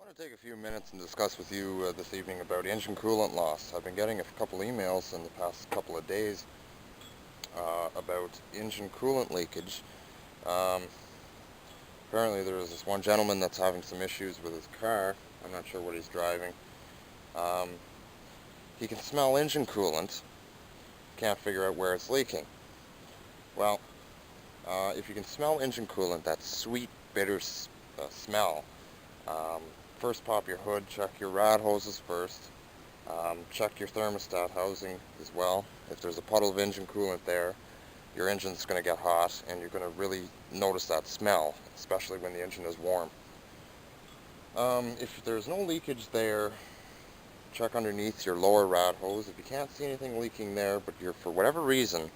want to take a few minutes and discuss with you this evening about engine coolant loss. I've been getting a couple emails in the past couple of days about engine coolant leakage. Apparently there's this one gentleman that's having some issues with his car. I'm not sure what he's driving. He can smell engine coolant, can't figure out where it's leaking. Well, if you can smell engine coolant, that sweet, bitter smell, first pop your hood, check your rad hoses first, check your thermostat housing as well. If there's a puddle of engine coolant there, your engine's going to get hot and you're going to really notice that smell, especially when the engine is warm. If there's no leakage there, check underneath your lower rad hose. If you can't see anything leaking there, but for whatever reason,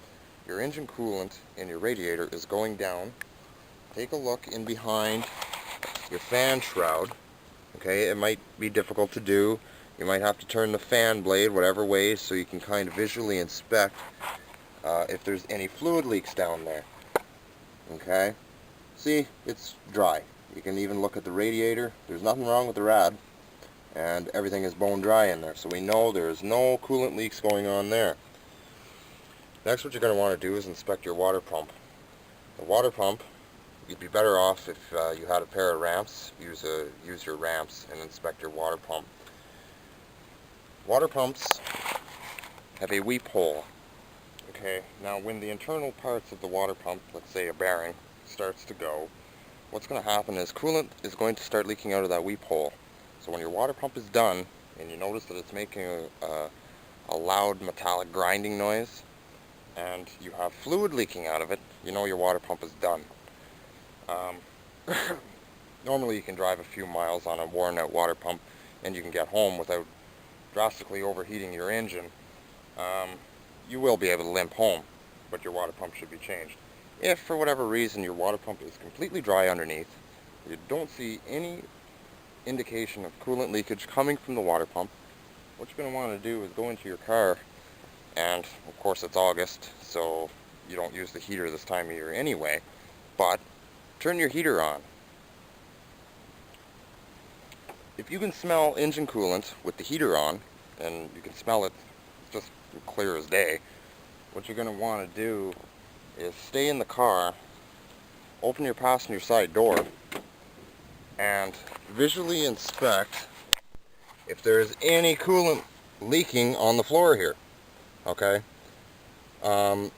your engine coolant in your radiator is going down, take a look in behind your fan shroud. Okay, it might be difficult to do. You might have to turn the fan blade whatever way so you can kind of visually inspect if there's any fluid leaks down there. Okay, see, it's dry. You can even look at the radiator. There's nothing wrong with the rad, and everything is bone dry in there, so we know there's no coolant leaks going on there. Next, what you're going to want to do is inspect your water pump. The water pump, you'd be better off if you had a pair of ramps. Use your ramps and inspect your water pump. Water pumps have a weep hole. Okay, now when the internal parts of the water pump, let's say a bearing, starts to go, what's going to happen is coolant is going to start leaking out of that weep hole. So when your water pump is done and you notice that it's making a loud metallic grinding noise and you have fluid leaking out of it, you know your water pump is done. Normally you can drive a few miles on a worn out water pump and you can get home without drastically overheating your engine. You will be able to limp home, but your water pump should be changed. If for whatever reason your water pump is completely dry underneath, you don't see any indication of coolant leakage coming from the water pump, what you're going to want to do is go into your car, and of course it's August, so you don't use the heater this time of year anyway, but turn your heater on. If you can smell engine coolant with the heater on, and you can smell it just clear as day, what you're going to want to do is stay in the car, open your passenger side door, and visually inspect if there is any coolant leaking on the floor here. Okay? And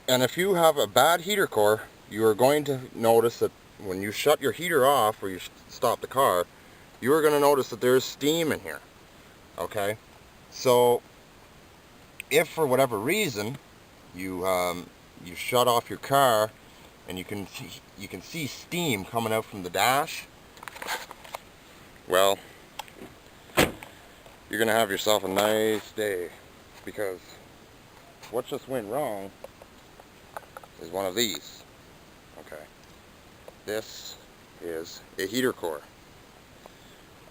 if you have a bad heater core, you are going to notice that when you shut your heater off or you stop the car, you are going to notice that there's steam in here. Okay? So if for whatever reason you shut off your car and you can see steam coming out from the dash, well, you're going to have yourself a nice day, because what just went wrong is one of these. Okay, this is a heater core.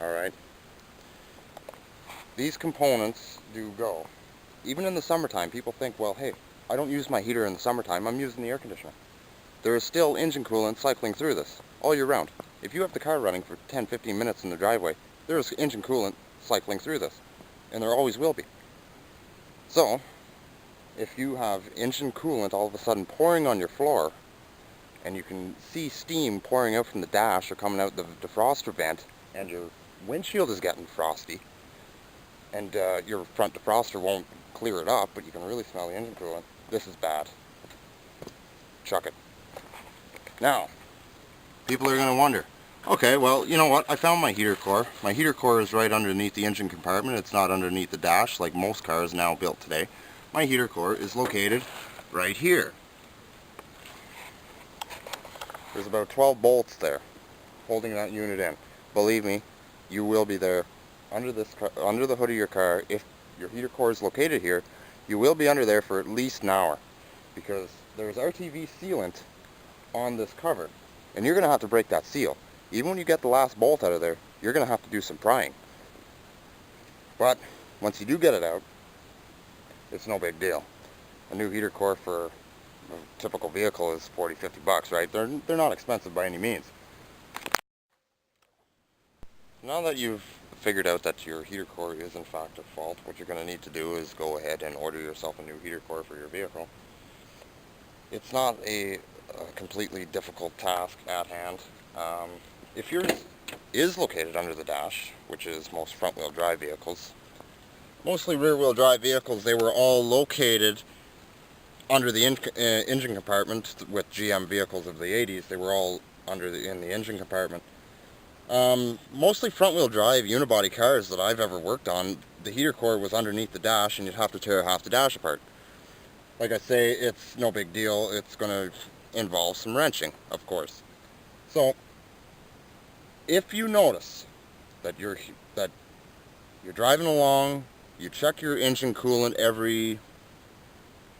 Alright, these components do go. Even in the summertime, people think, well, hey, I don't use my heater in the summertime, I'm using the air conditioner. There is still engine coolant cycling through this all year round. If you have the car running for 10-15 minutes in the driveway, there is engine coolant cycling through this, and there always will be. So if you have engine coolant all of a sudden pouring on your floor, and you can see steam pouring out from the dash or coming out the defroster vent, and your windshield is getting frosty, and your front defroster won't clear it up, but you can really smell the engine coolant, this is bad. Chuck it. Now, people are going to wonder, okay, well, you know what, I found my heater core. My heater core is right underneath the engine compartment. It's not underneath the dash like most cars now built today. My heater core is located right here. There's about 12 bolts there holding that unit in. Believe me, you will be there under the hood of your car. If your heater core is located here, you will be under there for at least an hour, because there's RTV sealant on this cover, and you're going to have to break that seal. Even when you get the last bolt out of there, you're going to have to do some prying. But once you do get it out, it's no big deal. A new heater core for a typical vehicle is 40-50 bucks, right? They're not expensive by any means. Now that you've figured out that your heater core is in fact at fault, what you're going to need to do is go ahead and order yourself a new heater core for your vehicle. It's not a completely difficult task at hand. If yours is located under the dash, which is most front-wheel drive vehicles, mostly rear-wheel drive vehicles, they were all located under the engine compartment. With GM vehicles of the 80s, they were all in the engine compartment. Mostly front-wheel drive unibody cars that I've ever worked on, the heater core was underneath the dash and you'd have to tear half the dash apart. Like I say, it's no big deal. It's going to involve some wrenching, of course. So, if you notice that you're driving along, you check your engine coolant every,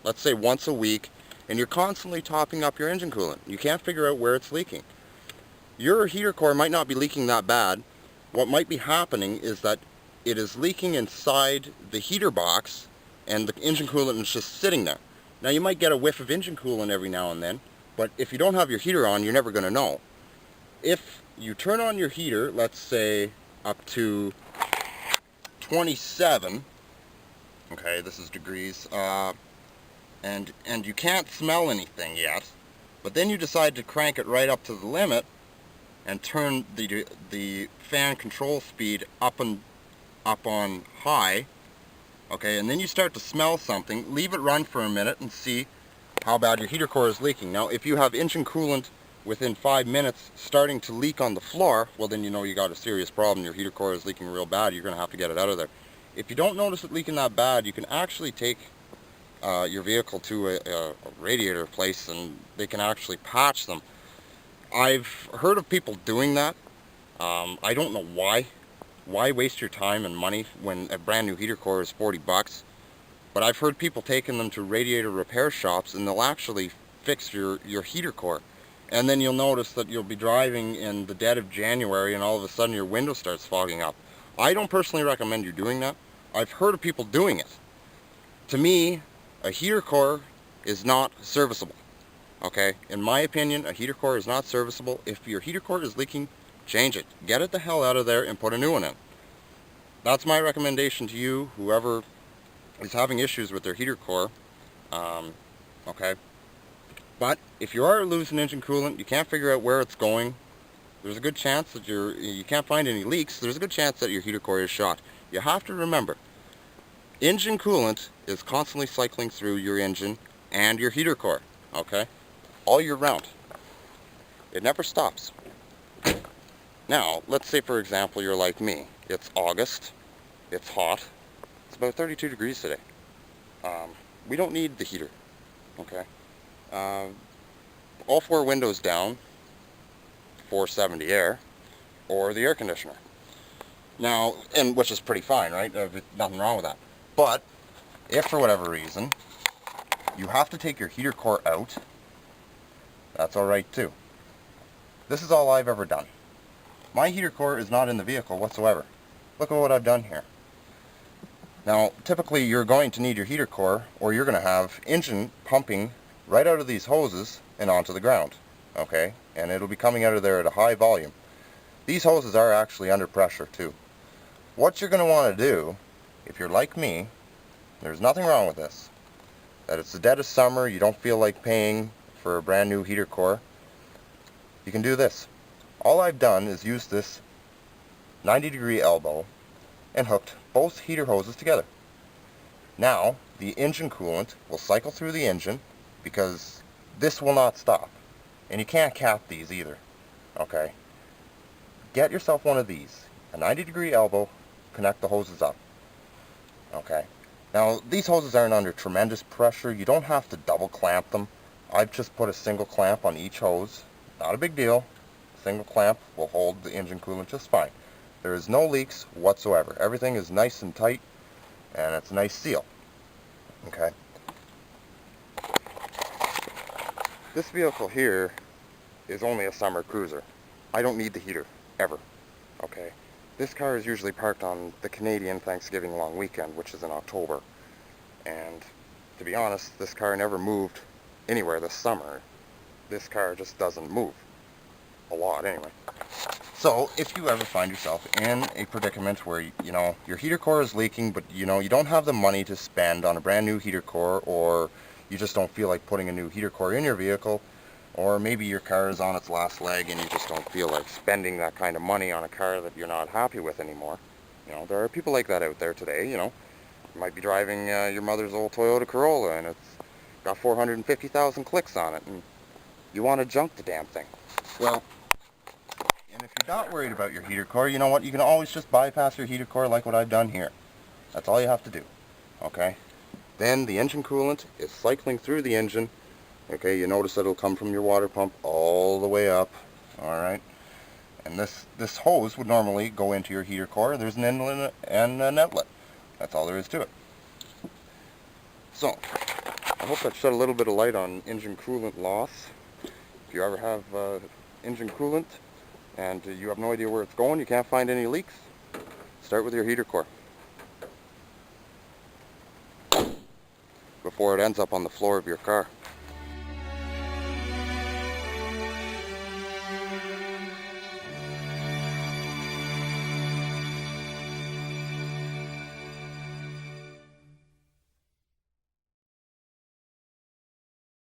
let's say once a week, and you're constantly topping up your engine coolant. You can't figure out where it's leaking. Your heater core might not be leaking that bad. What might be happening is that it is leaking inside the heater box and the engine coolant is just sitting there. Now you might get a whiff of engine coolant every now and then, but if you don't have your heater on, you're never going to know. If you turn on your heater, let's say up to 27, okay, this is degrees, and you can't smell anything yet, but then you decide to crank it right up to the limit and turn the fan control speed up on high, okay, and then you start to smell something, leave it run for a minute and see how bad your heater core is leaking. Now, if you have engine coolant within 5 minutes starting to leak on the floor, well then you know you got a serious problem. Your heater core is leaking real bad. You're going to have to get it out of there. If you don't notice it leaking that bad, you can actually take your vehicle to a radiator place and they can actually patch them. I've heard of people doing that. I don't know why. Why waste your time and money when a brand new heater core is 40 bucks? But I've heard people taking them to radiator repair shops and they'll actually fix your heater core. And then you'll notice that you'll be driving in the dead of January and all of a sudden your window starts fogging up. I don't personally recommend you doing that. I've heard of people doing it. To me, a heater core is not serviceable. Okay, in my opinion, a heater core is not serviceable. If your heater core is leaking, change it. Get it the hell out of there and put a new one in. That's my recommendation to you, whoever is having issues with their heater core. Okay, but if you are losing engine coolant, you can't figure out where it's going, there's a good chance that you can't find any leaks, there's a good chance that your heater core is shot. You have to remember, engine coolant is constantly cycling through your engine and your heater core, okay? All year round. It never stops. Now, let's say for example you're like me. It's August, it's hot, it's about 32 degrees today. We don't need the heater, okay? All 4 windows down, 470 air, or the air conditioner. Now, and which is pretty fine, right? Nothing wrong with that. But, if for whatever reason, you have to take your heater core out, that's alright too. This is all I've ever done. My heater core is not in the vehicle whatsoever. Look at what I've done here. Now, typically you're going to need your heater core, or you're going to have engine pumping right out of these hoses and onto the ground. Okay? And it'll be coming out of there at a high volume. These hoses are actually under pressure too. What you're going to want to do, if you're like me, there's nothing wrong with this, that it's the dead of summer, you don't feel like paying for a brand new heater core, you can do this. All I've done is use this 90-degree elbow and hooked both heater hoses together. Now, the engine coolant will cycle through the engine because this will not stop. And you can't cap these either. Okay? Get yourself one of these. A 90-degree elbow, connect the hoses up. Okay? Now, these hoses aren't under tremendous pressure. You don't have to double clamp them. I've just put a single clamp on each hose. Not a big deal. Single clamp will hold the engine coolant just fine. There is no leaks whatsoever. Everything is nice and tight, and it's a nice seal. Okay? This vehicle here is only a summer cruiser. I don't need the heater, ever. Okay? This car is usually parked on the Canadian Thanksgiving long weekend, which is in October. And to be honest, this car never moved anywhere this summer. This car just doesn't move. A lot, anyway. So, if you ever find yourself in a predicament where, your heater core is leaking, but, you don't have the money to spend on a brand new heater core, or you just don't feel like putting a new heater core in your vehicle, or maybe your car is on its last leg and you just don't feel like spending that kind of money on a car that you're not happy with anymore. There are people like that out there today, You might be driving your mother's old Toyota Corolla and it's got 450,000 clicks on it, and you want to junk the damn thing. Well, and if you're not worried about your heater core, you know what? You can always just bypass your heater core like what I've done here. That's all you have to do. Okay? Then the engine coolant is cycling through the engine. Okay, you notice that it'll come from your water pump all the way up. Alright? And this hose would normally go into your heater core. There's an inlet and an outlet. That's all there is to it. So, I hope that shed a little bit of light on engine coolant loss. If you ever have engine coolant and you have no idea where it's going, you can't find any leaks, start with your heater core before it ends up on the floor of your car.